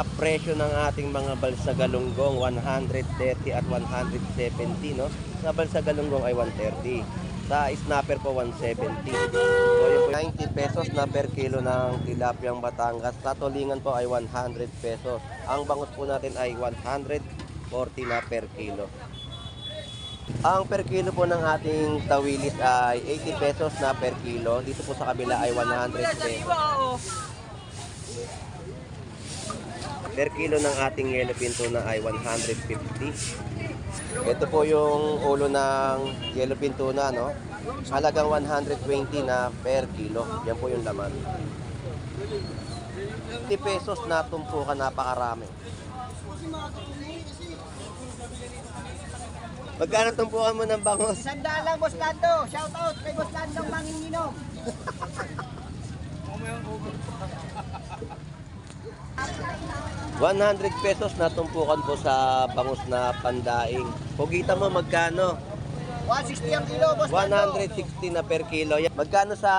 presyo ng ating mga balsa galunggong, 130 at 170, no? Sa balsa galunggong ay 130. Sa snapper po 170. So yung 90 pesos na per kilo ng tilapiyang Batangas. Sa tulingan po ay 100 pesos. Ang bangus po natin ay 140 na per kilo. Ang per kilo po ng ating tawilis ay 80 pesos na per kilo. Dito po sa kabila ay 100 pesos. Per kilo ng ating yellow pin tuna ay 150. Ito po yung ulo ng yellow pin tuna, no? Halagang 120 na per kilo. Yan po yung laman. 50 pesos na tumpukan, napakarami. Magkano tumpukan mo ng bangus? 100 lang, Boss Lando. Shout out kay Boss Lando Manginginom. 100 pesos na tumpukan po sa bangus na pandaing. Pugita mo magkano? 160 ang kilo, Boss Lando. 160 na per kilo. Magkano sa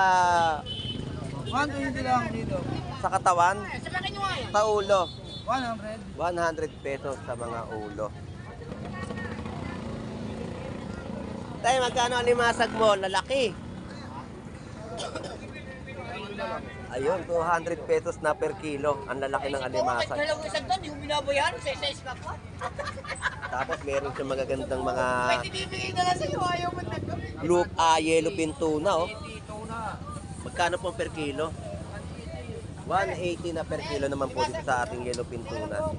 120 lang dito. sa katawan? Sa ulo? 100. 100 pesos sa mga ulo. Tay, magkano ang limasag mo? Lalaki. Ayun, 200 pesos na per kilo. Ang lalaki ng alimasag. Dalawang isang ton, yung binabayaran sa isa-isa pa. Tapos meron siyang magagandang mga Ibibigay na lang sa'yo, ayaw mo na. yellow pin tuna, oh. Magkano po per kilo? 180 na per kilo naman po dito sa ating yellow pin tuna.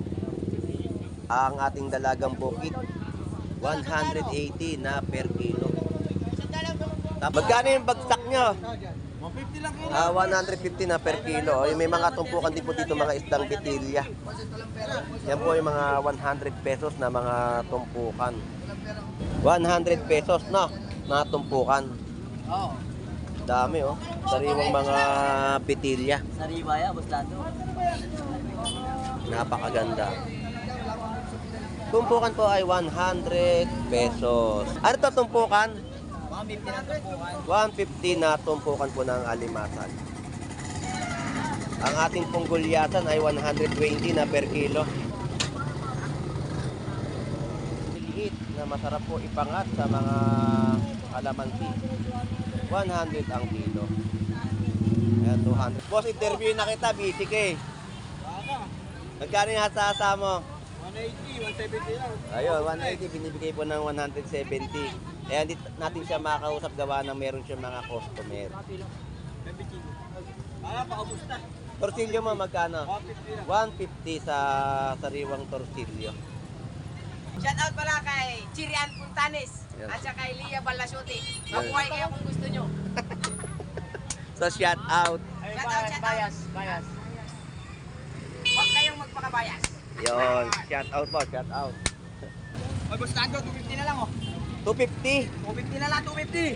Ang ating dalagang bukit, 180 na per kilo. Magkano yung bagsak nyo? 150 lang kilo. 150 na per kilo. Oh. May mga tumpukan din po dito, mga isdang bitilya. Yan po yung mga 100 pesos na mga tumpukan. 100 pesos na tumpukan. Oo. Dami, oh. Sariwang mga bitilya. Sariwa ya, Boss Lando. Napakaganda. Tumpukan po ay 100 pesos. Ano to tumpukan? 150 na tumpukan. 150 na tumpukan po ng alimasag. Ang ating pong gulyasan ay 120 na per kilo. Liit na masarap po ipangat sa mga kalamansi. 100 ang kilo. Ayan, 200. Boss, interview na kita, busy ka eh. Magkano yung hasa mo? 180, 170 lang. Ayun, 180, binibigay po ng 170. Kaya hindi natin siya makakausap gawa ng meron siya mga customer. Paubos na. Torsilyo mo magkano? 150 150 sa sariwang torsilyo. Shout out pala kay Chirian Puntanes Yan. at saka kay Lia Balasuti. Mabuhay kayo kung gusto nyo. So shout out. Shout out, shout out. Bias. Huwag kayong magpakabayas. Yon, shout out po, shout out. Ay, Boss Lando, 250 na lang oh. 250. 250 na lang, 250.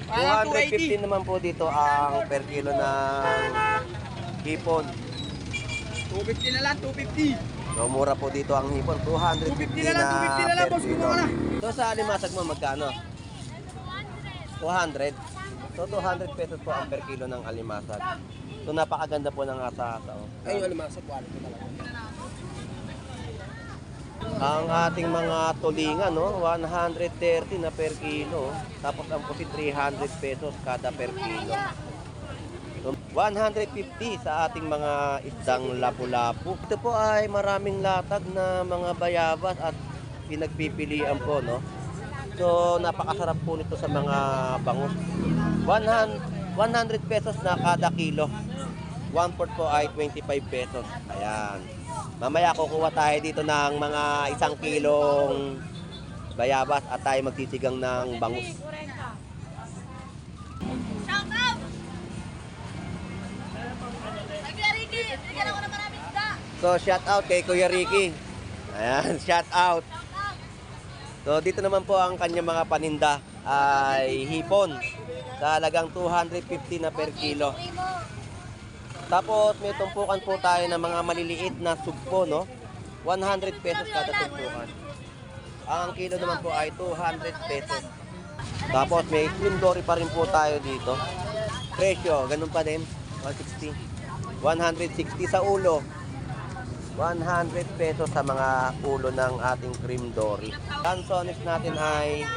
250 naman po dito ang per kilo ng hipon. 250 na lang, 250. So mura po dito ang hipon, 250 250 na lang, 250 na lang, per boss, kilo. kumuha na. So sa alimasag mo magkano? 200. So 200 pesos po ang per kilo ng alimasag. So napakaganda po ng asa-asa. Oh. Ay, wala mga sa quality talaga. Ang ating mga tulingan, no, 130 na per kilo. Tapos ang pusit 300 pesos kada per kilo. So, 150 sa ating mga isdang lapu-lapu. Ito po ay maraming latag na mga bayabas at pinagpipilian po, no. So napakasarap po nito sa mga bangus. 100 pesos na kada kilo. 1/4 po ay 25 pesos. Ayan. Mamaya kukuha tayo dito ng mga 1 kilong bayabas at tayo magsisigang ng bangus. Shout out! Kay Kuya Ricky, bigyan ako ng maraming isda. So shout out kay Kuya Ricky. Ayan, shout out. So dito naman po ang kanyang mga paninda ay hipon sa halagang 250 na per kilo. Tapos may tumpukan po tayo ng mga maliliit na sugpo, no? 100 pesos kada tumpukan. Ang kilo naman po ay 200 pesos. Tapos may slim dory pa rin po tayo dito. Presyo, ganun pa din, 160. 160 sa ulo. 100 pesos sa mga ulo ng ating cream dory. Cansones natin ay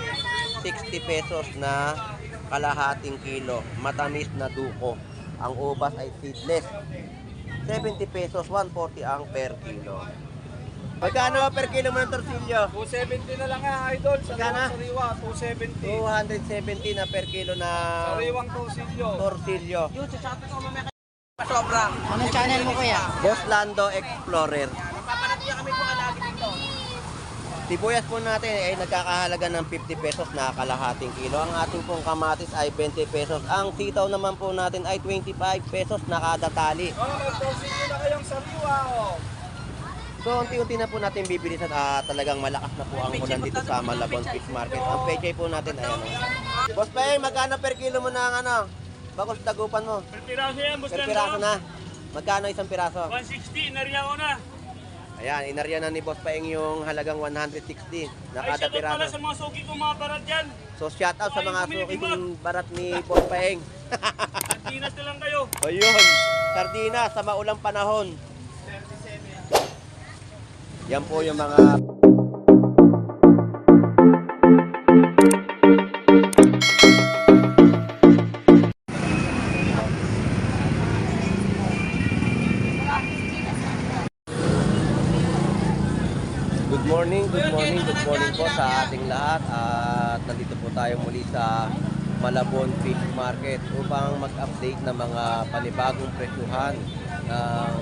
60 pesos na kalahating kilo. Matamis na duko. Ang ubas ay seedless. 70 pesos, 140 ang per kilo. Magkano per kilo mo ng torsilyo? 270 na lang nga, idol. Sa Magkano? sariwa, 270. 270 na per kilo na Sariwang torsilyo. torsilyo. Yun, sa shoutout ko mamaya kayo. Sobra. Anong channel mo kuya? Boss Lando Explorer. Papanatin niyo kami po kalagi dito. Sibuyas po natin ay nagkakahalaga ng 50 pesos na kalahating kilo. Ang ating pong kamatis ay 20 pesos. Ang sitaw naman po natin ay 25 pesos na kada tali. Oh, may torsilyo na kayong sariwa, oh. So, unti-unti na po natin bibili sa talagang malakas na po ang ulan dito sa Malabon Fish Market. Ang pechay po natin ay ano. Boss Peng, magkano per kilo mo ng ano? Bakos dagupan mo. Per piraso yan, boss Per piraso na. Magkano isang piraso? 160, inariya ko na. Ayan, inarya na ni Boss Peng yung halagang 160 na Ay, kada shoutout pala piraso. sa mga suki kong mga barat dyan. So, shout out sa Ay, mga bumili suking barat ni Boss Peng. Sardinas na lang kayo. Ayun, sardinas sa maulang panahon. Yan po yung mga Good morning po sa ating lahat at nandito po tayo muli sa Malabon Fish Market upang mag-update ng mga panibagong presyuhan ng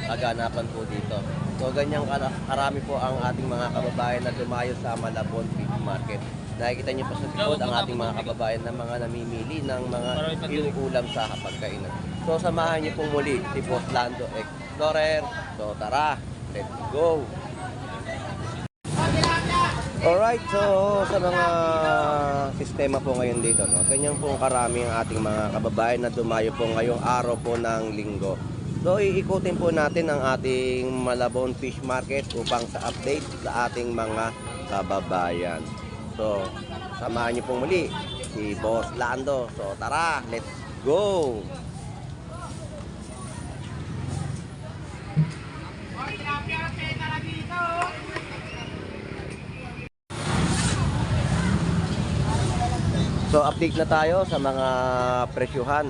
kaganapan po dito. So ganyang karami po ang ating mga kababayan na dumayo sa Malabon Fish Market. Nakikita niyo po sa likod ang ating mga kababayan na mga namimili ng mga inuulam sa hapagkainan. So samahan niyo po muli si Boss Lando Explorer. So tara, let's go! Alright, so sa mga sistema po ngayon dito, no, ganyan po karami ang ating mga kababayan na dumayo po ngayong araw po ng linggo. So iikutin po natin ang ating Malabon Fish Market upang sa update sa ating mga kababayan. So samahan niyo po muli si Boss Lando. So tara, let's go! So update na tayo sa mga presyuhan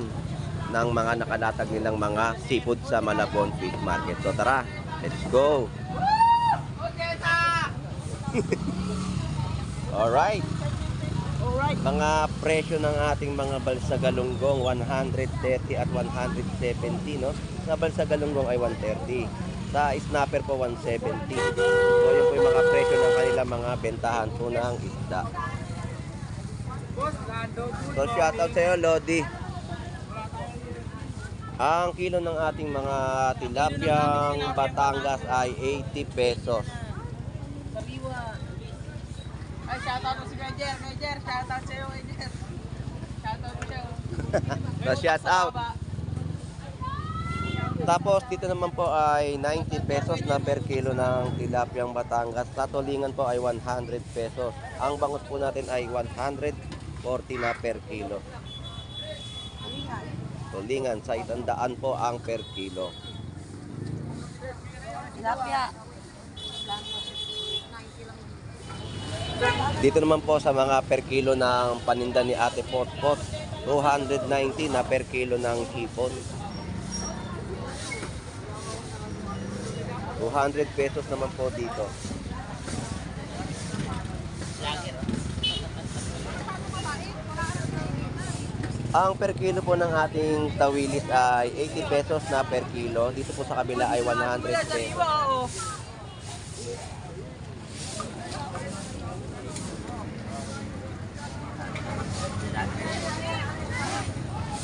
ng mga nakalatag nilang mga seafood sa Malabon Fish Market. So tara, let's go! Alright. Mga presyo ng ating mga balsa galunggong 130 at 170, no? Sa balsa galunggong ay 130. Sa snapper po 170. So yun po yung mga presyo ng kanilang mga bentahan po ng isda. So shoutout sa iyo, Lodi. Ang kilo ng ating mga tilapyang Batangas ay 80 pesos. Sariwa. Ay, shoutout mo si Mejer. Mejer, shoutout sa'yo, Mejer. Shoutout mo siya. So shoutout. Tapos dito naman po ay 90 pesos na per kilo ng tilapyang Batangas. Sa tulingan po ay 100 pesos. Ang bangus po natin ay 140 na per kilo. Tulingan sa 100 po ang per kilo. Tilapia. Dito naman po sa mga per kilo ng paninda ni Ate Potpot, 290 na per kilo ng hipon. 200 pesos naman po dito. Ang per kilo po ng ating tawilis ay 80 pesos na per kilo. Dito po sa kabila ay 100 pesos. Sariwa, oo.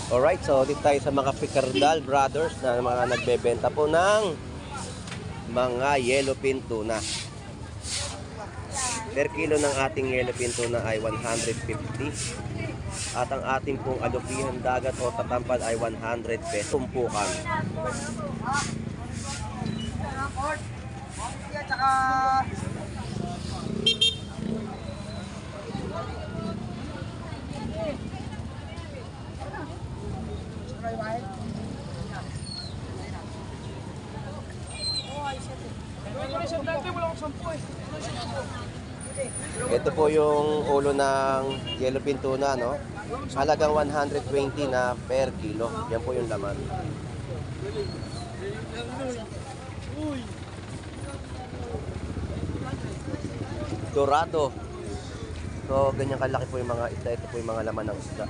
Alright, so dito tayo sa mga Picardal Brothers na mga nagbebenta po ng mga yellowfin tuna. Per kilo ng ating yellowfin tuna ay 150. At ang ating pong alupihan dagat o tatampad ay 100 pesos. Tumpukan. Tsaka... Oh, ay, shit. Ito po yung ulo ng yellowfin tuna, no? Halagang 120 na per kilo. Yan po yung laman. Dorado. So, ganyan kalaki po yung mga isda. Ito po yung mga laman ng isda.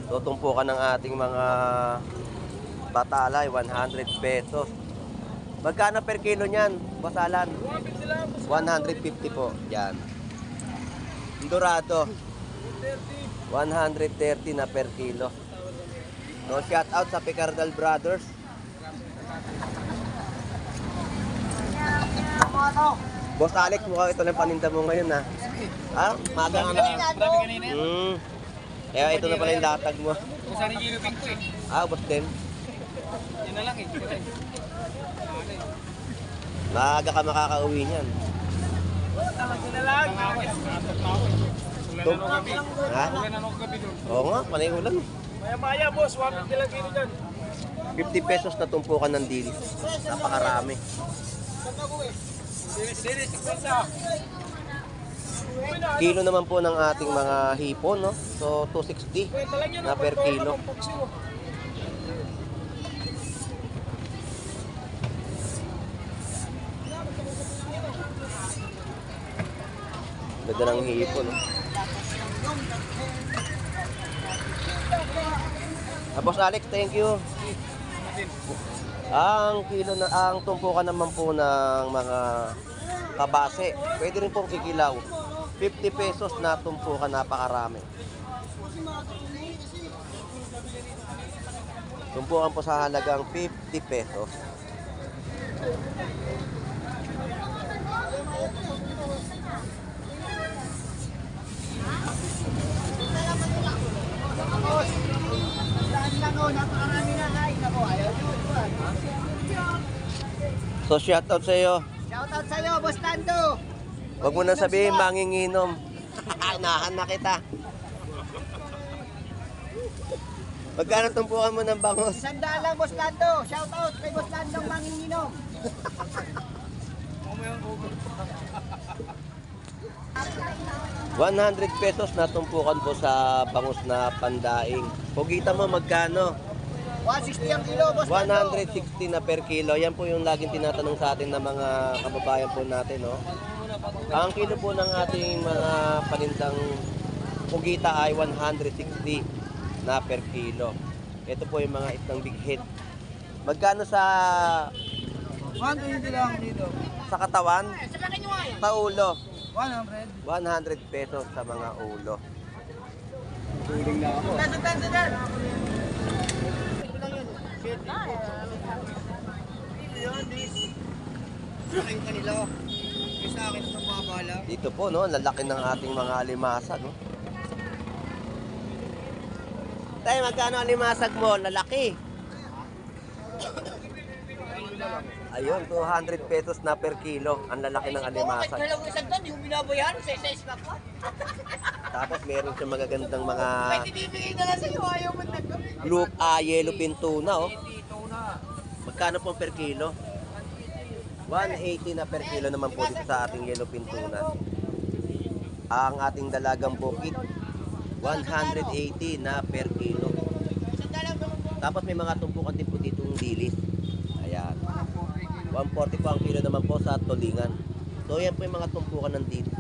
So, tumpukan ng ating mga batalay, 100 pesos. Magkano per kilo niyan, Boss Alan? 150 po. Yan. Dorado. 130 na per kilo. So, shout out sa Picardal Brothers. Boss Alex, mukhang ito lang paninda mo ngayon, ha? Ha? Maga nga na. Kaya ito na pala yung latag mo. Kung saan yung yellow ko eh. Boss din. Yun na lang eh. Maaga ka makakauwi niyan. Yun na lang. Ha? Ulan ako gabi doon. Oo nga, panay ulan. Maya-maya, boss. 150 lang kilo dyan. 50 pesos na tumpukan ng deal. Napakarami. Series, 50. Kilo naman po ng ating mga hipon, no? So, 260 na per kilo. Ganda ng hipon, no? Boss Alex, thank you. Ang tumpukan naman po ng mga kabase, pwede rin pong kikilaw. 50 pesos na tumpukan, napakarami. Tumpukan po sa halagang 50 pesos. So, shoutout sa iyo. Shoutout sa'yo, Boss Lando. Huwag mo na sabihin manginginom. Unahan na kita. Magkano tumpukan mo ng bangos? 100 lang, Boss Lando. Shoutout kay Boss Lando manginginom. ₱100 na tumpukan po sa bangus na pandaing. Pugita mo magkano? 160 ang kilo, Boss Lando. 160 na per kilo. Yan po yung laging tinatanong sa atin ng mga kababayan po natin, no? Ang kilo po ng ating mga panindang pugita ay 160 na per kilo. Ito po yung mga isang big head. Magkano sa 120 lang dito. sa katawan? Sa ulo? 100. 100 pesos sa mga ulo. Tuling na ako. Akin kanila. Sa akin sa mga bala. Dito po, no, lalaki ng ating mga alimasag, no? Tay, magkano alimasag mo? Lalaki. Ayun, 200 pesos na per kilo. Ang lalaki ng alimasag. Dalawang isang doon, yung binabayan, sa isa pa. Tapos meron siyang magagandang mga Tinibigay na lang sa'yo, ayaw mo yellowfin tuna, oh. Magkano po per kilo? 180 na per kilo naman po dito sa ating yellowfin tuna. Ang ating dalagang bukid, 180 na per kilo. Tapos may mga tumpukan din po dito ng dilis. Ayan. 140 po ang kilo naman po sa tulingan. So yan po yung mga tumpukan ng dilis.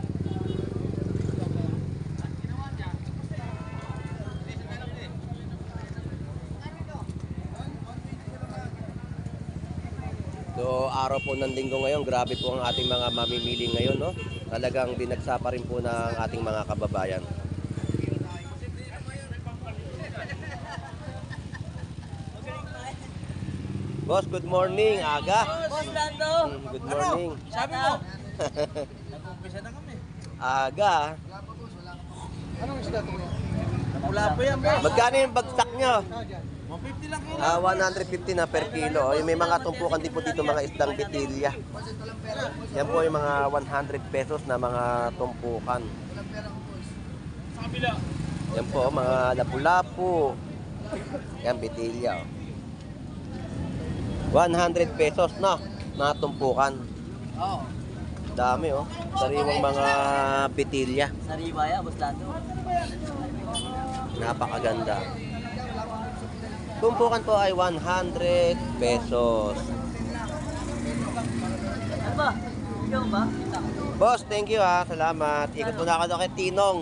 So, araw po ng linggo ngayon, grabe po ang ating mga mamimili ngayon, no? Talagang dinagsa pa rin po ng ating mga kababayan. Boss, good morning. Aga. Boss Lando. Good morning. Sabi mo. Nag-umpisa na kami. Aga. Anong isda ito? Wala po yan, boss. Magkano yung bagsak nyo? 150 lang kilo. 150 na per kilo. Yung may mga tumpukan din po dito, mga isdang bitilya. Yan po yung mga 100 pesos na mga tumpukan. Sa kabila. Yan po, mga lapu-lapu, Yan, bitilya. Oh. 100 pesos na. Natumpukan. Oo. Dami oh. Sariwang mga bitilya. Sariwa yan, Boss Lando. Napakaganda. Tumpukan po ay 100 pesos. Ano ba? Ikaw ba? Boss, thank you ha. Salamat. Ikot muna ako doon kay Tinong.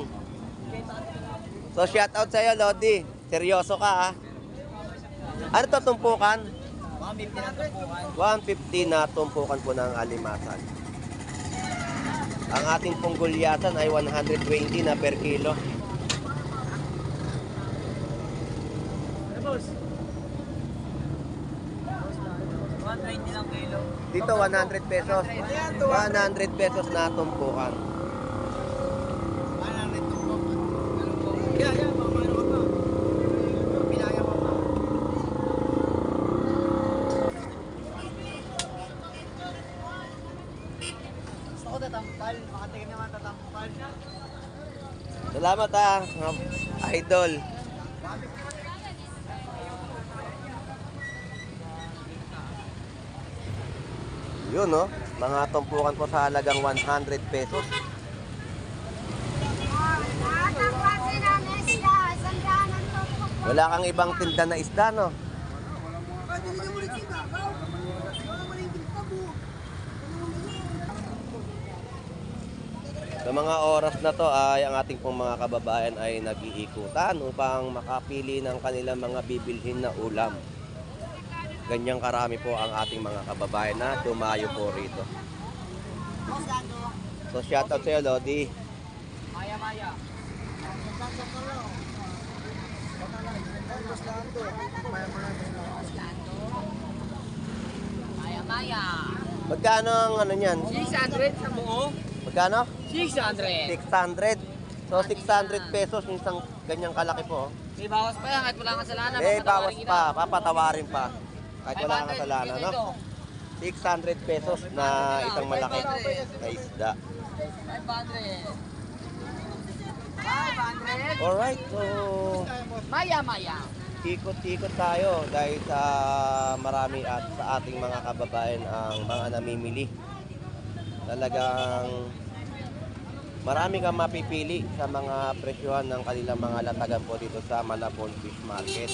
So, shout out sa'yo, Lodi. Seryoso ka ha. Ano to tumpukan? 150 na tumpukan po ng alimasan. Ang ating pong gulyasan ay 120 na per kilo. Boss. 120 lang kilo. Dito 100 pesos. 100 pesos na tumpukan. Gusto ko tatampal. Makatingin naman tatampal. Salamat ha, mga idol. Yun no, mga tumpukan po sa halagang 100 pesos. Wala kang ibang tinda na isda no? Sa mga oras na to ay ang ating pong mga kababayan ay nag-iikutan upang makapili ng kanilang mga bibilhin na ulam. Ganyang karami po ang ating mga kababayan na dumayo po rito. So shoutout sa'yo, Lodi. Maya. Maya. Magkano ang ano niyan? 600 sa buo. Magkano? 600. 600. So 600 pesos yung isang ganyang kalaki po. May bawas pa yan kahit wala kang kasalanan. Eh, bawas papatawarin pa. kita. Papatawarin pa. Kahit wala kang 500 kasalanan, no? dito. 600 pesos na isang malaki na isda. 500. Alright, so Maya. ikot-ikot tayo dahil sa marami at sa ating mga kababayan ang mga namimili. Talagang marami kang mapipili sa mga presyohan ng kanilang mga latagan po dito sa Malabon Fish Market.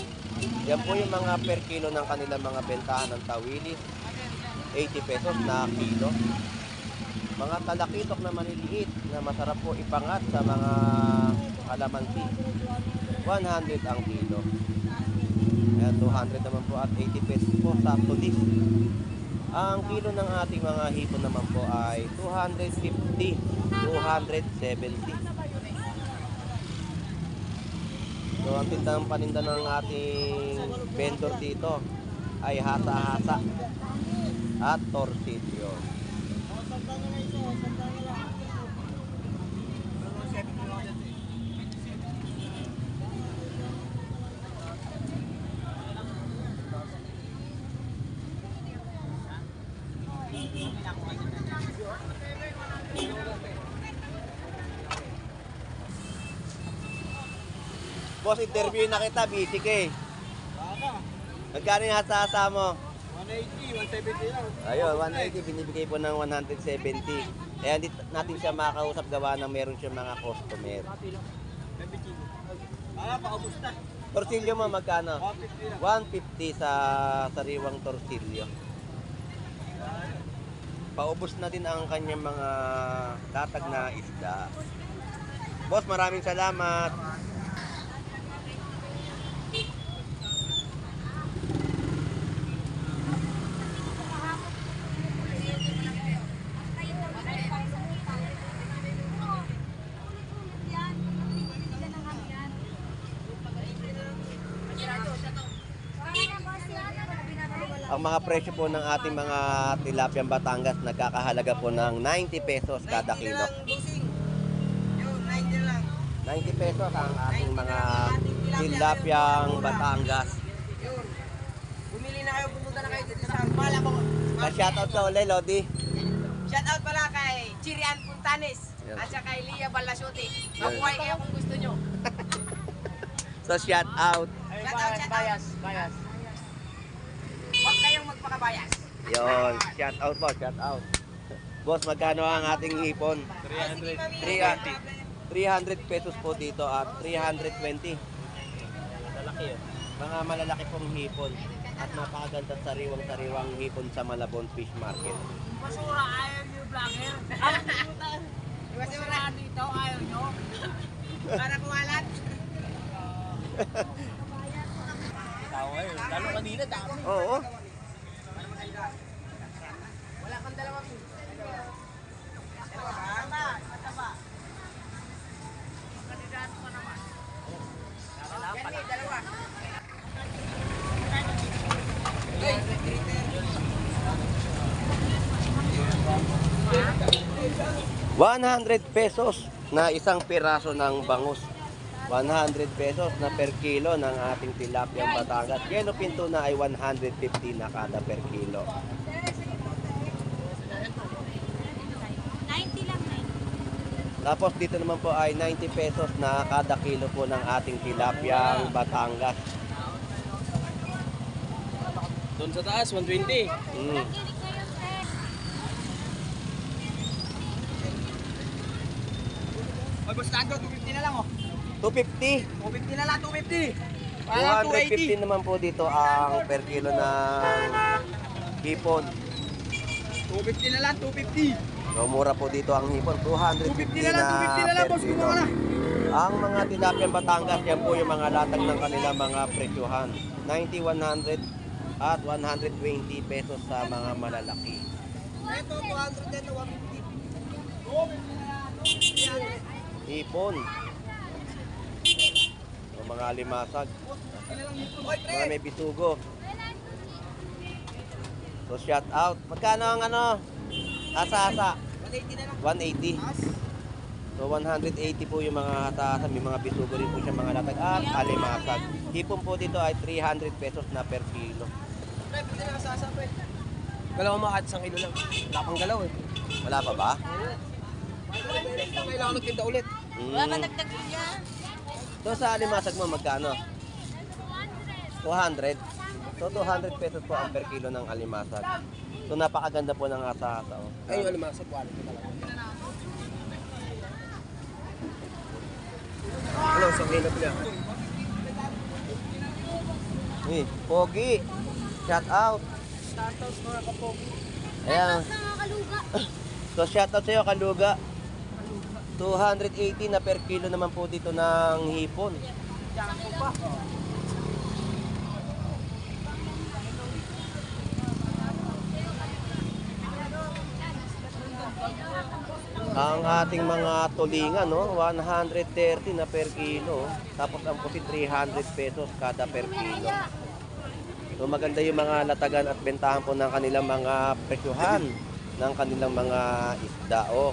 Yan po yung mga per kilo ng kanilang mga bentahan ng tawilis. 80 pesos na kilo. Mga talakitok na maliliit na masarap po ipangat sa mga kalamansi. 100 ang kilo. Ayan, 200 naman po at 80 pesos po sa tulis. Ang kilo ng ating mga hipon naman po ay 250, 270. So ang tindang paninda ng ating vendor dito ay hasa-hasa at torsilyo. Boss, interview na kita, busy ka eh. Magkano yung hasa-hasa mo? 180, 170 lang. Ayun, 180, binibigay po ng 170. Kaya hindi natin siya makausap gawa ng meron siya mga customer. Paubos na. Torsilyo mo magkano? 150 lang. 150 sa sariwang torsilyo. Paubos na din ang kanyang mga tatag na isda. Boss, maraming salamat. Ang mga presyo po ng ating mga tilapiyang Batangas nagkakahalaga po ng 90 pesos kada kilo. 90 pesos ang ating mga tilapiyang Batangas. Bumili na kayo, pumunta na kayo dito sa Malabon. Na-shoutout ka ulit, Lodi. Shoutout pala kay Chirian Puntanes Yan. at saka kay Lia Balasuti. Mabuhay kayo kung gusto nyo. So, shoutout. Bias. Huwag kayong magpakabayas. Yon, shout out po, shout out. Boss, magkano ang ating hipon? 300 pesos po dito at 320. Malalaki yun. Mga malalaki pong hipon at napakaganda sariwang-sariwang hipon sa Malabon Fish Market. Basura, ayaw nyo vlogger. Basura dito, ayaw nyo. Para kumalat. Lalo kanina, dami. Oo. Wala kang dalawang. Mataba. Kandidato ka naman. Dalawa. 100 pesos na isang piraso ng bangus. 100 pesos na per kilo ng ating tilapia Batangas. Yellow pinto na ay 150 na kada per kilo. 90 lang, 90. Tapos dito naman po ay 90 pesos na kada kilo po ng ating tilapia Batangas. Doon sa taas, 120. Kilig kayo, sir. Oy, boss Lando, 250 na lang oh. 250. 250 na lang, 250. Parang 250 naman po dito ang per kilo ng hipon. 250 na lang, 250. So mura po dito ang hipon. 250 na lang, per boss, kilo. kumuha na. Ang mga tilapia Batangas, yan po yung mga latag ng kanilang mga presyuhan. 90, 100 at 120 pesos sa mga malalaki. Ito, 200 ito, 150. Hipon. O mga limasag. Mga may bisugo. So shout out. Magkano ang ano? Asa-asa? 180 na lang. 180. So 180 po yung mga asa-asa. May mga bisugo rin po siya mga latag at alimasag. Hipon po dito ay 300 pesos na per kilo. Pre, pwede na kasasapin. Galaw mo kahit 1 kilo lang. Wala pang galaw eh. Wala pa ba? Kailangan nagtinda ulit. Wala ka dagdag niya. So sa alimasag mo magkano? 200. So 200 pesos po ang per kilo ng alimasag. So napakaganda po ng asa-asa. Oh. Ay, yung alimasag, quality talaga. Ano, sa cleanup niya? Pogi. Shout out. Status mga kapogi. Ayan. Sa mga kaluga. So shout out sa iyo Kaluga. 280 na per kilo naman po dito ng hipon. Jumbo pa. Ang ating mga tulingan, no, 130 na per kilo. Tapos ang pusit 300 pesos kada per kilo. So maganda yung mga latagan at bentahan po ng kanilang mga presyuhan ng kanilang mga isda o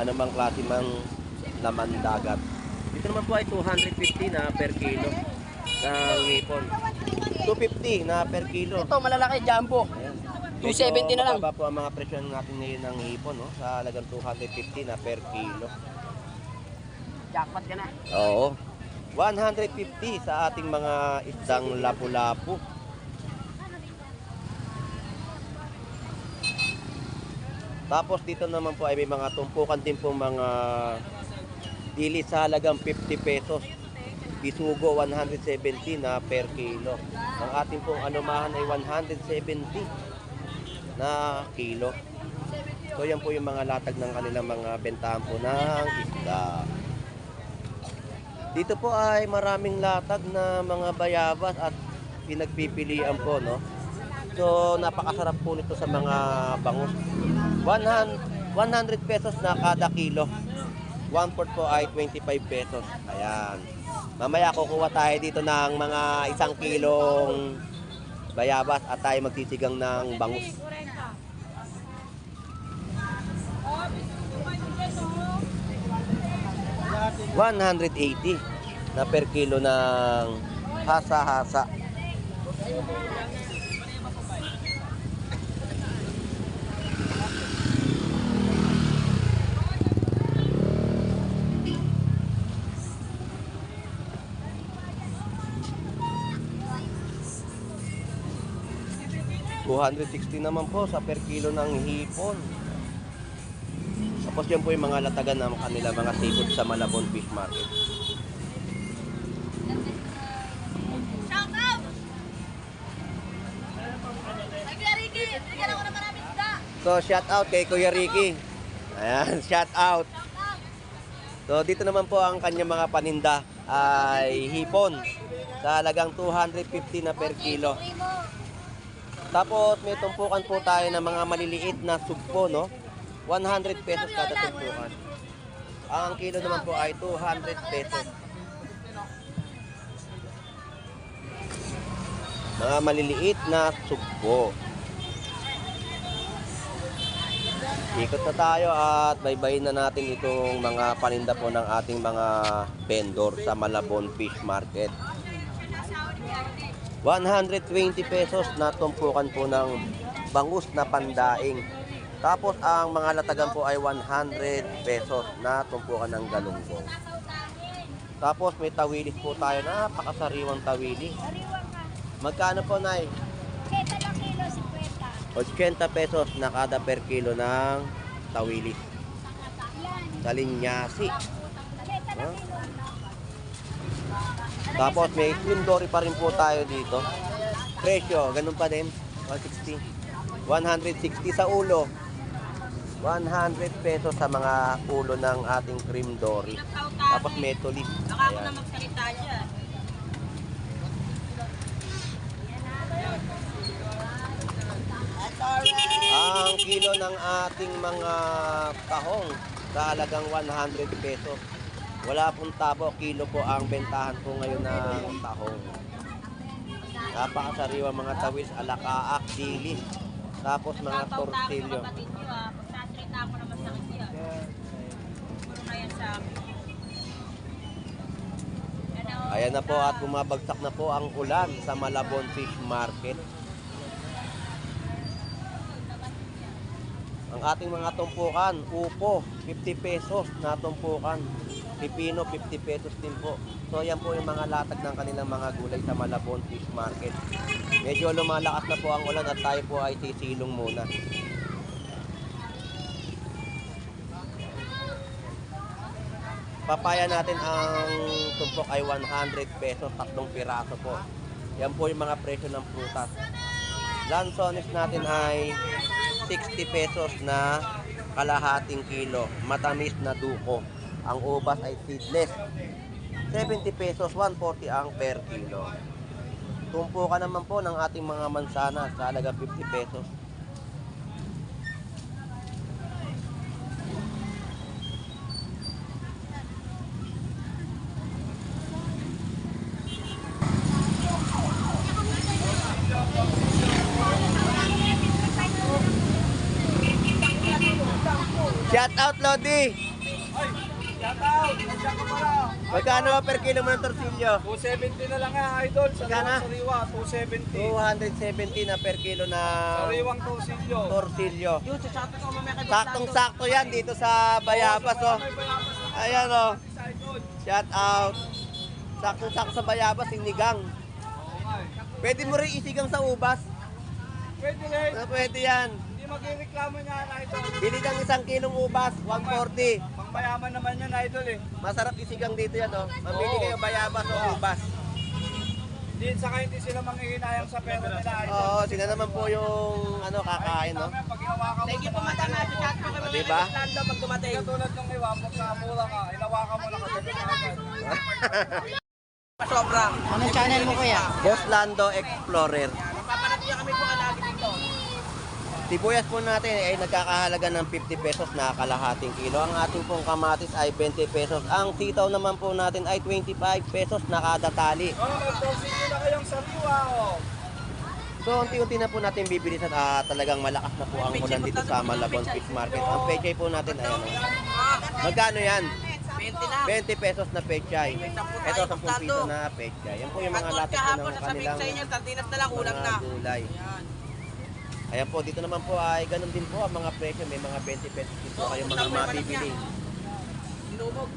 anumang klase mang laman dagat. Dito naman po ay 250 na per kilo ng hipon. 250 na per kilo. Ito, malalaki, jumbo. Ayan. 270 na lang. Mababa po ang mga presyo natin ngayon ng hipon, no? Sa halagang 250 na per kilo. Jackpot ka na. Oo. 150 sa ating mga isdang lapu-lapu. Tapos dito naman po ay may mga tumpukan din po mga dili sa halagang 50 pesos. Bisugo 170 na per kilo. Ang ating pong anumahan ay 170 na kilo. So yan po yung mga latag ng kanilang mga bentahan po ng isda. Dito po ay maraming latag na mga bayabas at pinagpipilian po, no? So napakasarap po nito sa mga bangus. 100 pesos na kada kilo. 1/4 po ay 25 pesos. Ayan. Mamaya kukuha tayo dito ng mga 1 kilong bayabas at tayo magsisigang ng bangus. 180 na per kilo ng hasa-hasa. 260 naman po sa per kilo ng hipon. Tapos yan po yung mga latagan ng kanila mga seafood sa Malabon Fish Market. Shout out! Ay, Kuya Ricky, bigyan ako ng maraming isda. So, shout out kay Kuya Ricky. Ayan, shout out. So, dito naman po ang kanyang mga paninda ay hipon sa halagang 250 na per kilo. Tapos, may tumpukan po tayo ng mga maliliit na sugpo, no? 100 pesos kada tumpukan. Ang kilo naman po ay 200 pesos. Mga maliliit na sugpo. Ikot na tayo at baybayin na natin itong mga paninda po ng ating mga vendor sa Malabon Fish Market. 120 pesos na tumpukan po ng bangus na pandaing. Tapos ang mga latagan po ay 100 pesos na tumpukan ng galunggong. Tapos may tawilis po tayo, napakasariwang tawili. Magkano po, Nay? 80 lang kilo, 50. 80 pesos na kada per kilo ng tawilis. Sa linyasi. 80 lang kilo. Tapos may slim dory pa rin po tayo dito. Presyo, ganun pa din. 160. 160 sa ulo. 100 pesos sa mga ulo ng ating cream dory. Tapos may tulis. Baka ako na Ayan. magsalita dyan. Ang kilo ng ating mga tahong sa halagang 100 pesos. Wala pong tabo, kilo po ang bentahan po ngayon ng tahong. Napakasariwa mga tawis, alakaak, dilis. Tapos mga tortilyo. Kapatid nyo ah. Pagsasalita ako na masakit yan. Puro na yan sa akin. Ayan na po at bumabagsak na po ang ulan sa Malabon Fish Market. Ang ating mga tumpukan, upo, 50 pesos na tumpukan. Pipino, 50 pesos din po. So, yan po yung mga latag ng kanilang mga gulay sa Malabon Fish Market. Medyo lumalakas na po ang ulan at tayo po ay sisilong muna. Papaya natin ang tumpok ay 100 pesos, 3 piraso po. Yan po yung mga presyo ng prutas. Lansones natin ay 60 pesos na kalahating kilo. Matamis na duko. Ang ubas ay seedless. 70 pesos, 140 ang per kilo. Tumpukan naman po ng ating mga mansanas sa halaga 50 pesos. Shout out, Lodi! Shout out! Nandiyan ka pala. Magkano per kilo mo ng torsilyo? 270 na lang nga, idol. Sa Magkano? sariwa, 270. 270 na per kilo na Sariwang tosilyo. torsilyo. Yun, sa shoutout ko mamaya kay Boss Saktong-sakto yan dito sa Bayabas, oh. May bayabas na Ayan, oh. isa, idol. Shout out. Saktong-sakto sa Bayabas, sinigang. Oo nga eh. Pwede mo rin isigang sa ubas. Pwede rin. Pwede yan. Hindi magreklamo niya, idol. Bili ng 1 kilong ubas, 140. Pangmayaman naman yan, idol eh. Masarap isigang dito yan, oh. Mamili Oo. kayo Bayabas o ubas. Hindi, saka hindi sila manghihinayang sa pera nila, idol. Oo, sila naman po yung ano, kakain, no? Tama, pag hinawakan mo Thank you po, madam. Sa shoutout ko kay mamaya kay Diba? Boss Lando pag dumating. Katulad ng iwa, pag mura ka, hinawakan mo na kagabi na agad. Sobra. Anong channel mo kuya? Boss Lando Explorer. Papanood niyo kami po kalagi dito. Sibuyas po natin ay nagkakahalaga ng 50 pesos na kalahating kilo. Ang ating pong kamatis ay 20 pesos. Ang sitaw naman po natin ay 25 pesos na kada tali. Oh, mag-toasting na kayong sariwa, oh. So, unti-unti na po natin bibilisan. Talagang malakas na po ang ulan dito sa Malabon Fish Market. Ang pechay po natin ay ano. Magkano yan? 20 na. 20 pesos na pechay. Ito, 10 piso na pechay. Yan po yung mga Pagod latag po kahapon, ng sasabihin kanilang sa inyo, sardinas na lang, ulam na. mga gulay. Yan. Ayan po, dito naman po ay ganun din po ang mga presyo. May mga 20 pesos din po kayo mga mabibili. Sinubog.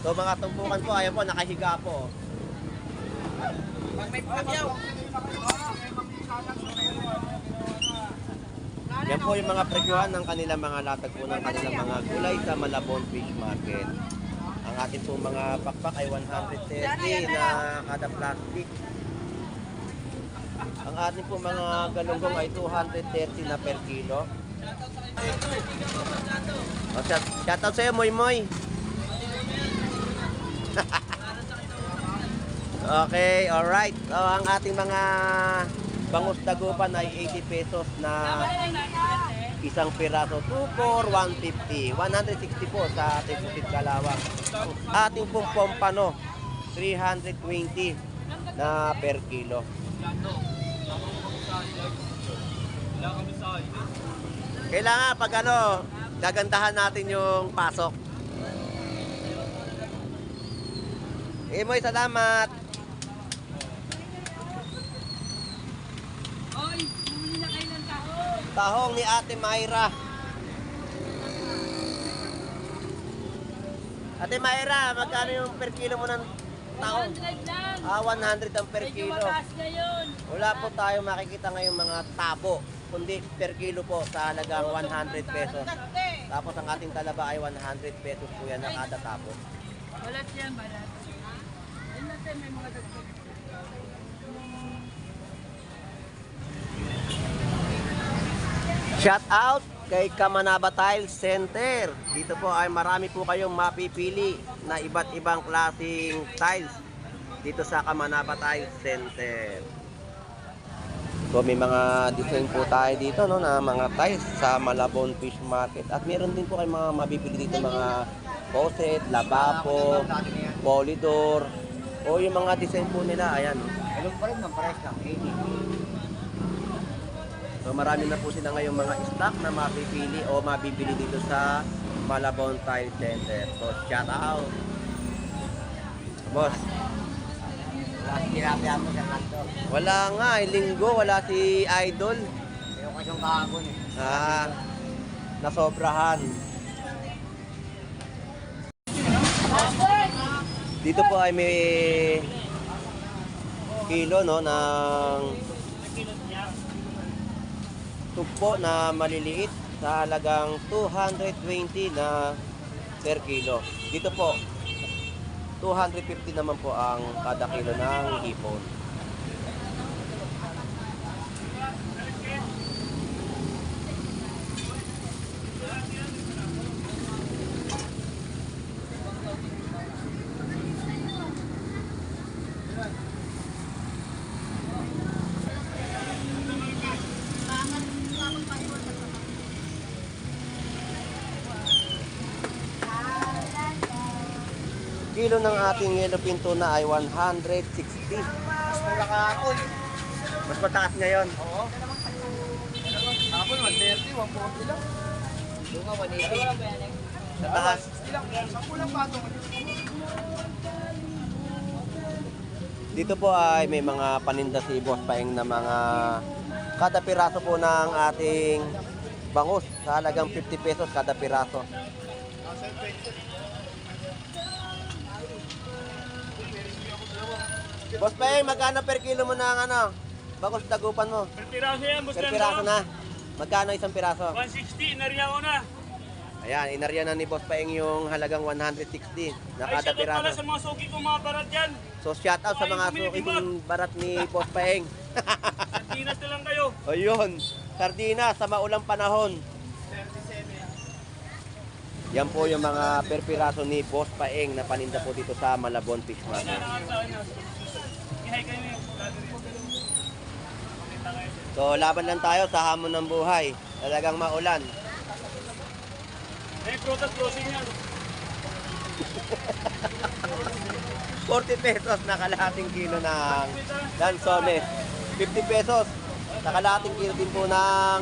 So mga tumpukan po, ayan po, nakahiga po. Pag may pagyaw. po yung mga presyohan ng kanilang mga latag po ng kanilang mga gulay sa Malabon Fish Market. Ang ating po mga pakpak ay 130 na kada plastic. Ang ating po mga galunggong ay 230 na per kilo. O, shoutout sa'yo, Moy Moy. Okay, alright. So, ang ating mga bangus dagupan ay 80 pesos na isang piraso. 2 for 150. 160 po sa ating pusit kalawang. Ating pong pompano, 320 na per kilo. Kailangan pag gagandahan natin yung pasok. Moy, salamat. Oy, bumili na kayo ng tahong. Tahong ni Ate Mayra. Ate Mayra, magkano yung per kilo mo ng tahong? 100 lang. 100 ang per Medyo kilo. mataas ngayon. Wala po tayo makikita ngayong mga tabo, kundi per kilo po sa halagang 100 pesos. Tapos ang ating talaba ay 100 pesos po yan na kada tabo. Balat yan, balat. Ayun natin, may mga dagdag. Shout out kay Kamanaba Tile Center. Dito po ay marami po kayong mapipili na iba't ibang klaseng tiles dito sa Kamanaba Tile Center. So may mga design po tayo dito no, na mga tiles sa Malabon Fish Market. At meron din po kayong mga mabibili dito mga faucet, lababo, polydor, o yung mga design po nila, ayan. Alam pa rin ng price ng 80. So marami na po sila ngayong mga stock na mapipili o mabibili dito sa Malabon Tile Center. So shout out. Boss. Wala tilapia mo sa kanto. Wala nga, linggo, wala si Idol. Pero kasi yung kahapon eh. Nasobrahan. Dito po ay may kilo no ng tugpo na maliliit sa halagang 220 na per kilo. Dito po 250 naman po ang kada kilo ng hipon. Kilo ng ating yellow pinto na ay 160. Mas mura kahapon. Mas mataas ngayon. Oo. Kahapon 130, 140 lang. Doon nga 180. Sa taas. 60 lang. 10 lang patong. Dito po ay may mga paninda si Boss Paeng na mga kada piraso po ng ating bangus sa halagang 50 pesos kada piraso. Boss Paeng, magkano per kilo mo ng bangus dagupan mo? Per piraso yan, boss. Per piraso na. Magkano isang piraso? 160, inariya ko na. Ayan, inarya na ni Boss Paeng yung halagang 160 na Ay, kada shoutout pala piraso. sa mga suki ko mga barat dyan. So shout out sa mga suking barat ni Boss Paeng. Sardinas na lang kayo. Ayun, sardinas sa maulang panahon. Yan po yung mga per piraso ni Boss Paeng na paninda po dito sa Malabon Fish Market. Ihay kayo yung So laban lang tayo sa hamon ng buhay. Talagang maulan. may prutas closing yan. 40 pesos na kalahating kilo ng lansones. 50 pesos na kalahating kilo din po ng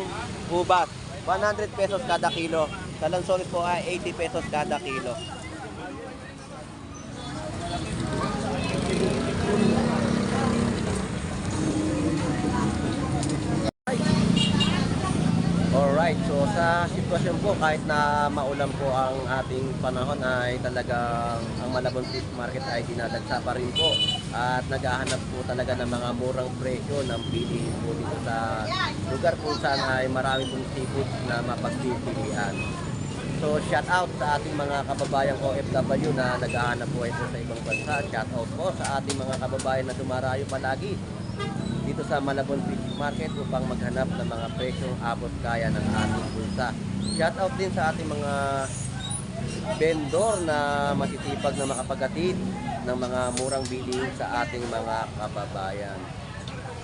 ubas. 100 pesos kada kilo. Sa lansones po ay 80 pesos kada kilo. Alright, so sa sitwasyon po kahit na maulan po ang ating panahon ay talagang ang Malabon Fish Market ay dinadagsa pa rin po at naghahanap po talaga ng mga murang presyo ng bilihin po dito sa lugar kung saan ay marami pong seafood na mapagpipilian. So shout out sa ating mga kababayang OFW na naghahanap po ito sa ibang bansa. Shout out po sa ating mga kababayan na dumarayo palagi dito sa Malabon Fish Market upang maghanap ng mga presyong abot kaya ng ating bulsa. Shout out din sa ating mga vendor na masisipag na makapagatid ng mga murang bilihin sa ating mga kababayan.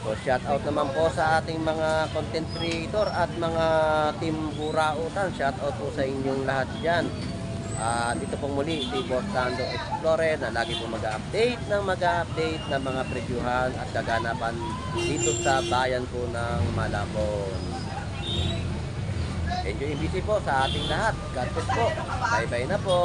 So shout out naman po sa ating mga content creator at mga team Burautan. Shout out po sa inyong lahat dyan. Dito pong muli si Boss Sando Explorer na lagi po mag-update ng mga presyuhan at kaganapan dito sa bayan po ng Malabon. Enjoy busy po sa ating lahat. God bless po. Bye bye na po.